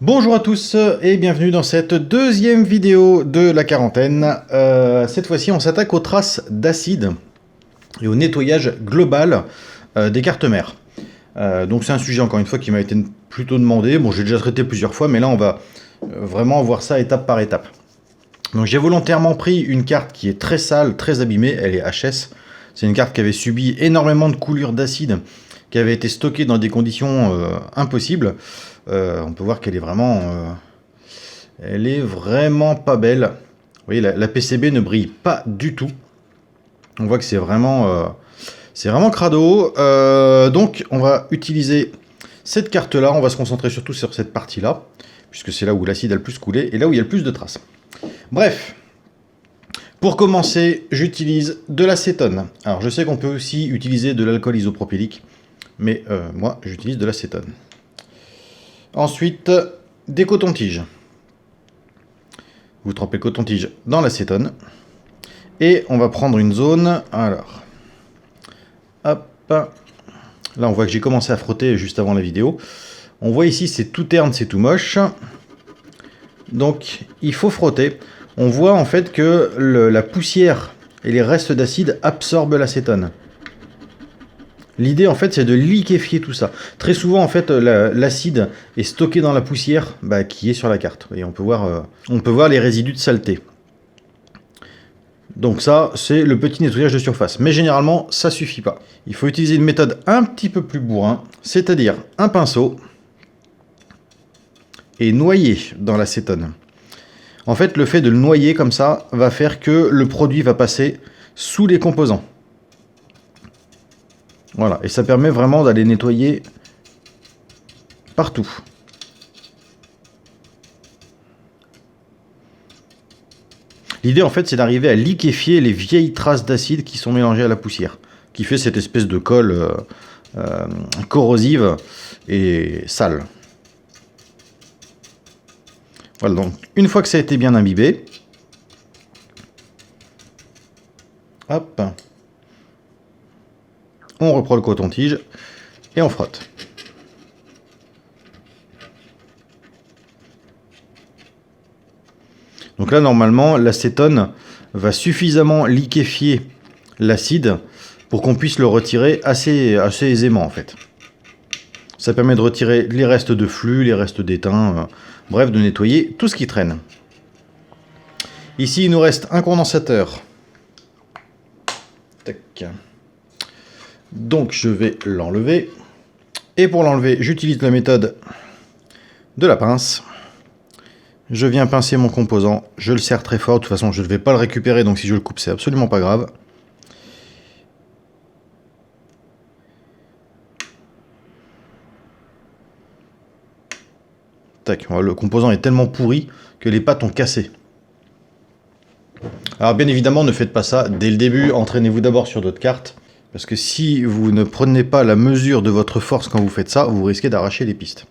Bonjour à tous et bienvenue dans cette deuxième vidéo de la quarantaine. Cette fois-ci, on s'attaque aux traces d'acide et au nettoyage global des cartes mères. Donc c'est un sujet, encore une fois, qui m'a été plutôt demandé. Bon, j'ai déjà traité plusieurs fois, mais là, on va vraiment voir ça étape par étape. Donc j'ai volontairement pris une carte qui est très sale, très abîmée. Elle est HS. C'est une carte qui avait subi énormément de coulures d'acide, qui avait été stockée dans des conditions impossibles. On peut voir qu'elle est vraiment pas belle. Vous voyez, la PCB ne brille pas du tout. On voit que c'est vraiment crado. Donc on va utiliser cette carte là. On va se concentrer surtout sur cette partie là, puisque c'est là où l'acide a le plus coulé et là où il y a le plus de traces. Bref, pour commencer, j'utilise de l'acétone. Alors je sais qu'on peut aussi utiliser de l'alcool isopropylique, mais moi j'utilise de l'acétone. Ensuite, des cotons-tiges. Vous trempez le coton-tige dans l'acétone. Et on va prendre une zone. Alors, hop. Là, on voit que j'ai commencé à frotter juste avant la vidéo. On voit ici, c'est tout terne, c'est tout moche. Donc, il faut frotter. On voit en fait que la poussière et les restes d'acide absorbent l'acétone. L'idée, en fait, c'est de liquéfier tout ça. Très souvent, en fait, l'acide est stocké dans la poussière qui est sur la carte. Et on peut voir les résidus de saleté. Donc ça, c'est le petit nettoyage de surface. Mais généralement, ça suffit pas. Il faut utiliser une méthode un petit peu plus bourrin, c'est-à-dire un pinceau et noyer dans l'acétone. En fait, le fait de le noyer comme ça va faire que le produit va passer sous les composants. Voilà, et ça permet vraiment d'aller nettoyer partout. L'idée, en fait, c'est d'arriver à liquéfier les vieilles traces d'acide qui sont mélangées à la poussière, qui fait cette espèce de colle corrosive et sale. Voilà, donc une fois que ça a été bien imbibé, hop, on reprend le coton-tige et on frotte. Donc là, normalement, l'acétone va suffisamment liquéfier l'acide pour qu'on puisse le retirer assez aisément, en fait. Ça permet de retirer les restes de flux, les restes d'étain, bref, de nettoyer tout ce qui traîne. Ici, il nous reste un condensateur. Tac. Donc, je vais l'enlever. Et pour l'enlever, j'utilise la méthode de la pince. Je viens pincer mon composant, je le serre très fort, de toute façon je ne vais pas le récupérer, donc si je le coupe c'est absolument pas grave. Tac, le composant est tellement pourri que les pattes ont cassé. Alors bien évidemment, ne faites pas ça dès le début, entraînez-vous d'abord sur d'autres cartes, parce que si vous ne prenez pas la mesure de votre force quand vous faites ça, vous risquez d'arracher les pistes.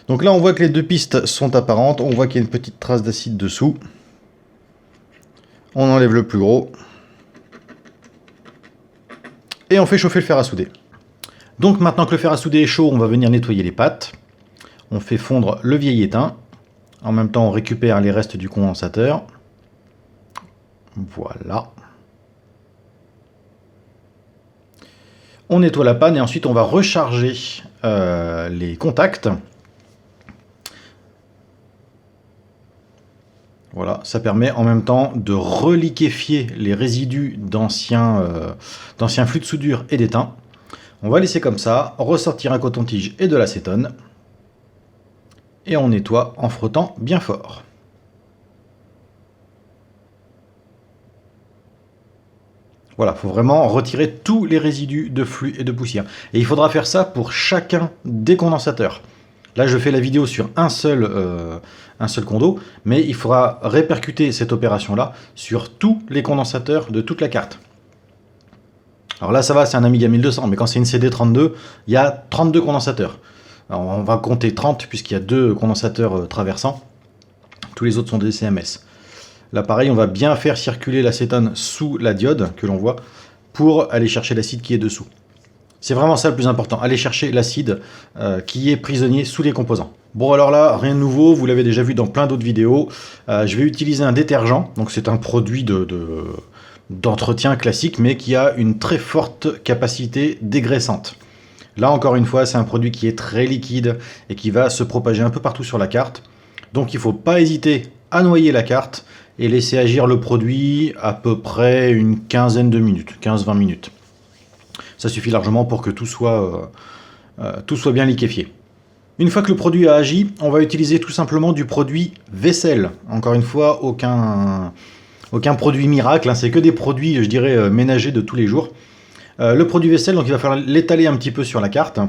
Donc là, on voit que les deux pistes sont apparentes. On voit qu'il y a une petite trace d'acide dessous. On enlève le plus gros. Et on fait chauffer le fer à souder. Donc maintenant que le fer à souder est chaud, on va venir nettoyer les pattes. On fait fondre le vieil étain. En même temps, on récupère les restes du condensateur. Voilà. On nettoie la panne et ensuite on va recharger les contacts. Voilà, ça permet en même temps de reliquéfier les résidus d'anciens flux de soudure et d'étain. On va laisser comme ça, ressortir un coton-tige et de l'acétone. Et on nettoie en frottant bien fort. Voilà, il faut vraiment retirer tous les résidus de flux et de poussière. Et il faudra faire ça pour chacun des condensateurs. Là, je fais la vidéo sur un seul condo, mais il faudra répercuter cette opération-là sur tous les condensateurs de toute la carte. Alors là, ça va, c'est un Amiga 1200, mais quand c'est une CD32, il y a 32 condensateurs. Alors on va compter 30, puisqu'il y a 2 condensateurs traversants. Tous les autres sont des CMS. Là, pareil, on va bien faire circuler l'acétone sous la diode, que l'on voit, pour aller chercher l'acide qui est dessous. C'est vraiment ça le plus important, aller chercher l'acide qui est prisonnier sous les composants. Bon alors là, rien de nouveau, vous l'avez déjà vu dans plein d'autres vidéos. Je vais utiliser un détergent, donc c'est un produit d'entretien classique, mais qui a une très forte capacité dégraissante. Là encore une fois, c'est un produit qui est très liquide et qui va se propager un peu partout sur la carte. Donc il ne faut pas hésiter à noyer la carte et laisser agir le produit à peu près une quinzaine de minutes, 15-20 minutes. Ça suffit largement pour que tout soit bien liquéfié. Une fois que le produit a agi, on va utiliser tout simplement du produit vaisselle. Encore une fois, aucun produit miracle, hein, c'est que des produits, je dirais, ménagers de tous les jours. Le produit vaisselle, donc il va falloir l'étaler un petit peu sur la carte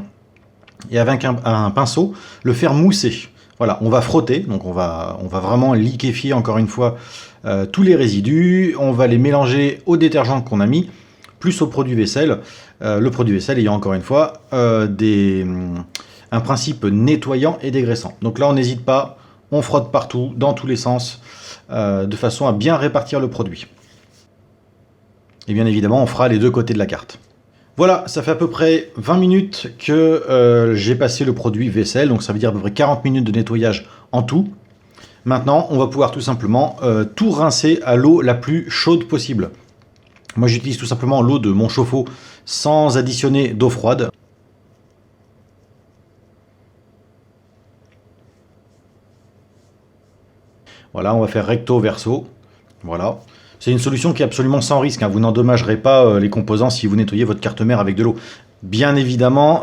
et avec un pinceau, le faire mousser. Voilà, on va frotter, donc on va vraiment liquéfier encore une fois tous les résidus. On va les mélanger au détergent qu'on a mis, plus au produit vaisselle. Le produit vaisselle ayant encore une fois un principe nettoyant et dégraissant. Donc là, on n'hésite pas, on frotte partout, dans tous les sens, de façon à bien répartir le produit. Et bien évidemment, on fera les deux côtés de la carte. Voilà, ça fait à peu près 20 minutes que j'ai passé le produit vaisselle, donc ça veut dire à peu près 40 minutes de nettoyage en tout. Maintenant, on va pouvoir tout simplement tout rincer à l'eau la plus chaude possible. Moi, j'utilise tout simplement l'eau de mon chauffe-eau sans additionner d'eau froide. Voilà, on va faire recto verso. Voilà. C'est une solution qui est absolument sans risque, hein. Vous n'endommagerez pas les composants si vous nettoyez votre carte mère avec de l'eau. Bien évidemment,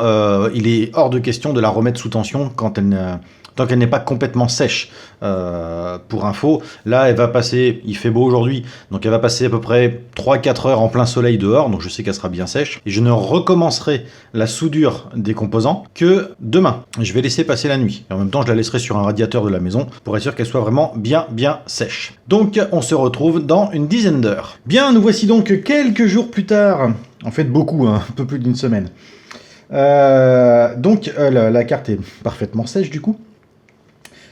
il est hors de question de la remettre sous tension tant qu'elle n'est pas complètement sèche. Pour info, là, elle va passer, il fait beau aujourd'hui, donc elle va passer à peu près 3-4 heures en plein soleil dehors, donc je sais qu'elle sera bien sèche. Et je ne recommencerai la soudure des composants que demain. Je vais laisser passer la nuit. Et en même temps, je la laisserai sur un radiateur de la maison pour être sûr qu'elle soit vraiment bien sèche. Donc, on se retrouve dans une dizaine d'heures. Bien, nous voici donc quelques jours plus tard. En fait, beaucoup, hein, un peu plus d'une semaine. Donc, la carte est parfaitement sèche du coup.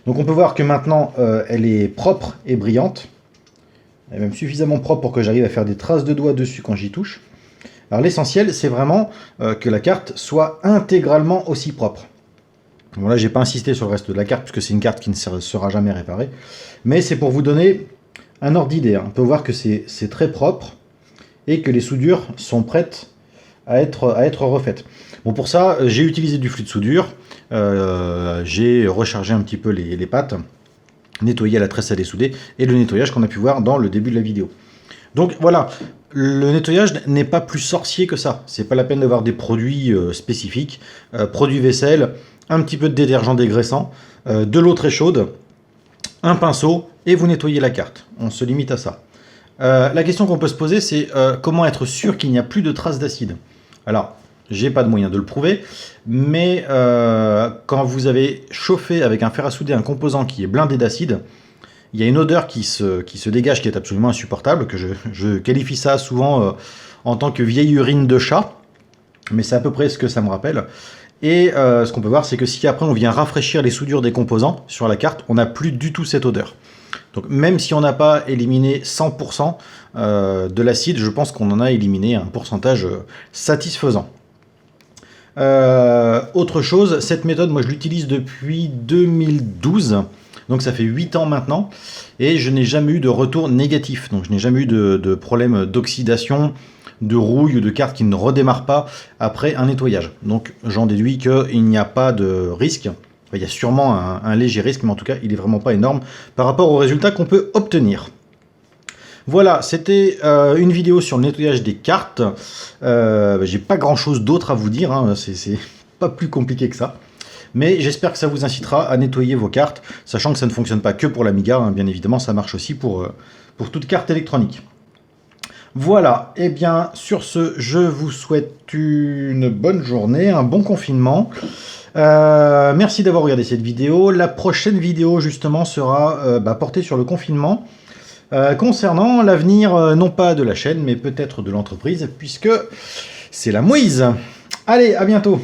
Donc on peut voir que maintenant elle est propre et brillante. Elle est même suffisamment propre pour que j'arrive à faire des traces de doigts dessus quand j'y touche. Alors l'essentiel, c'est vraiment que la carte soit intégralement aussi propre. Bon là, j'ai pas insisté sur le reste de la carte puisque c'est une carte qui ne sera jamais réparée. Mais c'est pour vous donner un ordre d'idée, hein. On peut voir que c'est très propre et que les soudures sont prêtes à être refaites. Bon, pour ça, j'ai utilisé du fluide soudure. J'ai rechargé un petit peu les pattes, nettoyé à la tresse à dessouder et le nettoyage qu'on a pu voir dans le début de la vidéo. Donc voilà, le nettoyage n'est pas plus sorcier que ça. C'est pas la peine d'avoir des produits spécifiques. Produit vaisselle, un petit peu de détergent dégraissant, de l'eau très chaude, un pinceau et vous nettoyez la carte. On se limite à ça. La question qu'on peut se poser, c'est comment être sûr qu'il n'y a plus de traces d'acide. Alors, j'ai pas de moyen de le prouver, mais quand vous avez chauffé avec un fer à souder un composant qui est blindé d'acide, il y a une odeur qui se dégage qui est absolument insupportable, que je qualifie ça souvent en tant que vieille urine de chat, mais c'est à peu près ce que ça me rappelle. Et ce qu'on peut voir, c'est que si après on vient rafraîchir les soudures des composants sur la carte, on n'a plus du tout cette odeur. Donc même si on n'a pas éliminé 100% de l'acide, je pense qu'on en a éliminé un pourcentage satisfaisant. Autre chose, cette méthode, moi je l'utilise depuis 2012, donc ça fait 8 ans maintenant, et je n'ai jamais eu de retour négatif, donc je n'ai jamais eu de problème d'oxydation, de rouille ou de carte qui ne redémarre pas après un nettoyage. Donc j'en déduis qu'il n'y a pas de risque. Il y a sûrement un léger risque, mais en tout cas, il n'est vraiment pas énorme par rapport aux résultats qu'on peut obtenir. Voilà, c'était une vidéo sur le nettoyage des cartes. J'ai pas grand-chose d'autre à vous dire, hein, c'est pas plus compliqué que ça. Mais j'espère que ça vous incitera à nettoyer vos cartes, sachant que ça ne fonctionne pas que pour l'Amiga, hein, bien évidemment, ça marche aussi pour toute carte électronique. Voilà, et bien sur ce, je vous souhaite une bonne journée, un bon confinement. Merci d'avoir regardé cette vidéo. La prochaine vidéo justement sera portée sur le confinement, concernant l'avenir non pas de la chaîne mais peut-être de l'entreprise, puisque c'est la mouise. Allez, à bientôt.